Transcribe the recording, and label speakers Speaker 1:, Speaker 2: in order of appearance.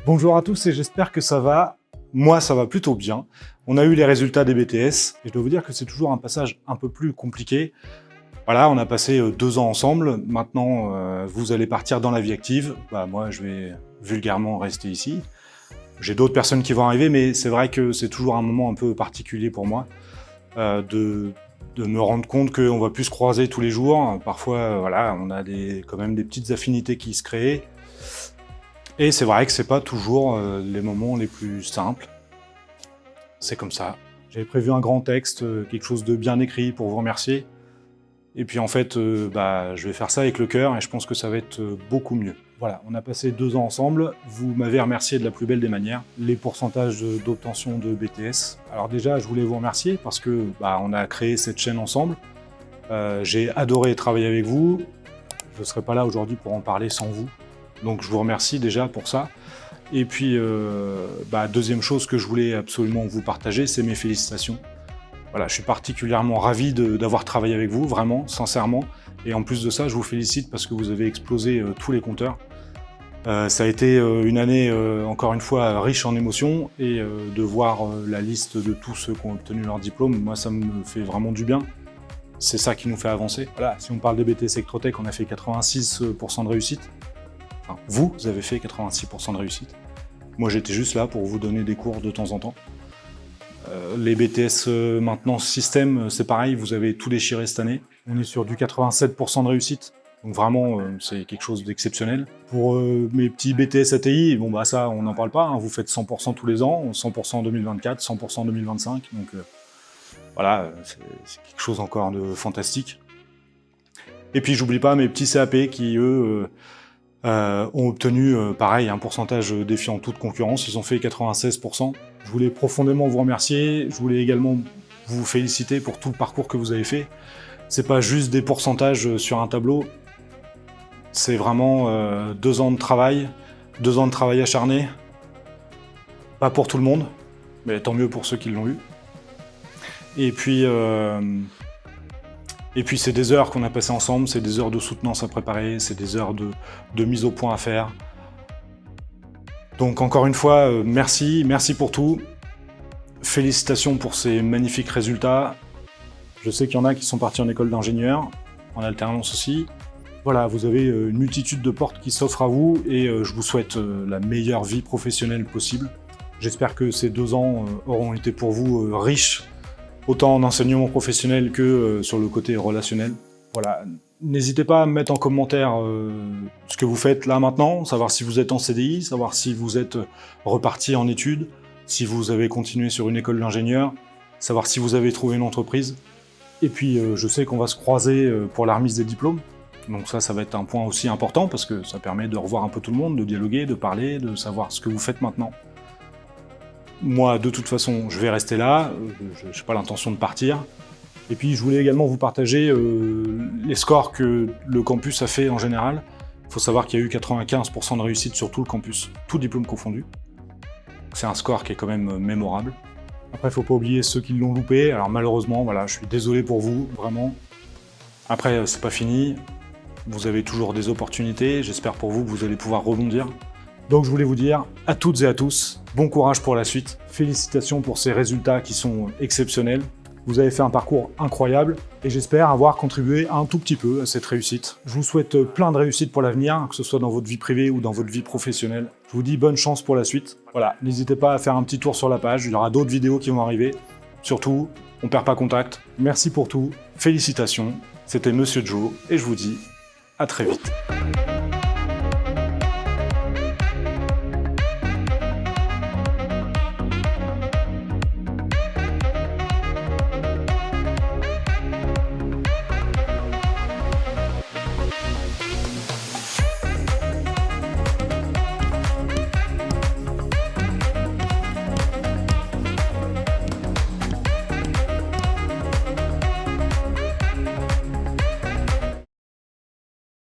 Speaker 1: Bonjour à tous et j'espère que ça va. Moi, ça va plutôt bien. On a eu les résultats des BTS et je dois vous dire que c'est toujours un passage un peu plus compliqué. Voilà, on a passé 2 ans ensemble. Maintenant, vous allez partir dans la vie active. Moi, je vais vulgairement rester ici. J'ai d'autres personnes qui vont arriver, mais c'est vrai que c'est toujours un moment un peu particulier pour moi de me rendre compte qu'on va plus se croiser tous les jours. Parfois, voilà, on a quand même des petites affinités qui se créent. Et c'est vrai que c'est pas toujours les moments les plus simples. C'est comme ça. J'avais prévu un grand texte, quelque chose de bien écrit pour vous remercier. Et puis en fait, je vais faire ça avec le cœur et je pense que ça va être beaucoup mieux. Voilà, on a passé 2 ans ensemble. Vous m'avez remercié de la plus belle des manières. Les pourcentages d'obtention de BTS. Alors déjà, je voulais vous remercier parce que on a créé cette chaîne ensemble. J'ai adoré travailler avec vous. Je ne serais pas là aujourd'hui pour en parler sans vous. Donc je vous remercie déjà pour ça. Et puis, deuxième chose que je voulais absolument vous partager, c'est mes félicitations. Voilà, je suis particulièrement ravi d'avoir travaillé avec vous, vraiment, sincèrement. Et en plus de ça, je vous félicite parce que vous avez explosé tous les compteurs. Ça a été une année, encore une fois, riche en émotions. Et de voir la liste de tous ceux qui ont obtenu leur diplôme, moi, ça me fait vraiment du bien. C'est ça qui nous fait avancer. Voilà, si on parle de BTS Electrotech, on a fait 86% de réussite. Enfin, vous avez fait 86% de réussite. Moi, j'étais juste là pour vous donner des cours de temps en temps. Les BTS maintenance système, c'est pareil, vous avez tout déchiré cette année. On est sur du 87% de réussite. Donc vraiment, c'est quelque chose d'exceptionnel. Pour mes petits BTS ATI, ça, on n'en parle pas. Hein, vous faites 100% tous les ans, 100% en 2024, 100% en 2025. Donc voilà, c'est quelque chose encore de fantastique. Et puis, j'oublie pas mes petits CAP qui, eux, ont obtenu, pareil, un pourcentage défiant toute concurrence. Ils ont fait 96%. Je voulais profondément vous remercier. Je voulais également vous féliciter pour tout le parcours que vous avez fait. C'est pas juste des pourcentages sur un tableau. C'est vraiment 2 ans de travail, 2 ans de travail acharné. Pas pour tout le monde, mais tant mieux pour ceux qui l'ont eu. Et puis c'est des heures qu'on a passées ensemble, c'est des heures de soutenance à préparer, c'est des heures de mise au point à faire. Donc encore une fois, merci pour tout. Félicitations pour ces magnifiques résultats. Je sais qu'il y en a qui sont partis en école d'ingénieur, en alternance aussi. Voilà, vous avez une multitude de portes qui s'offrent à vous et je vous souhaite la meilleure vie professionnelle possible. J'espère que ces 2 ans auront été pour vous riches, autant en enseignement professionnel que sur le côté relationnel. Voilà, n'hésitez pas à me mettre en commentaire ce que vous faites là maintenant, savoir si vous êtes en CDI, savoir si vous êtes reparti en études, si vous avez continué sur une école d'ingénieur, savoir si vous avez trouvé une entreprise. Et puis je sais qu'on va se croiser pour la remise des diplômes. Donc ça va être un point aussi important parce que ça permet de revoir un peu tout le monde, de dialoguer, de parler, de savoir ce que vous faites maintenant. Moi, de toute façon, je vais rester là, je n'ai pas l'intention de partir. Et puis, je voulais également vous partager les scores que le campus a fait en général. Il faut savoir qu'il y a eu 95% de réussite sur tout le campus, tout diplôme confondu. C'est un score qui est quand même mémorable. Après, il ne faut pas oublier ceux qui l'ont loupé. Alors malheureusement, voilà, je suis désolé pour vous, vraiment. Après, c'est pas fini. Vous avez toujours des opportunités. J'espère pour vous que vous allez pouvoir rebondir. Donc je voulais vous dire à toutes et à tous, bon courage pour la suite. Félicitations pour ces résultats qui sont exceptionnels. Vous avez fait un parcours incroyable et j'espère avoir contribué un tout petit peu à cette réussite. Je vous souhaite plein de réussite pour l'avenir, que ce soit dans votre vie privée ou dans votre vie professionnelle. Je vous dis bonne chance pour la suite. Voilà, n'hésitez pas à faire un petit tour sur la page, il y aura d'autres vidéos qui vont arriver. Surtout, on perd pas contact. Merci pour tout, félicitations. C'était Monsieur Joe et je vous dis à très vite.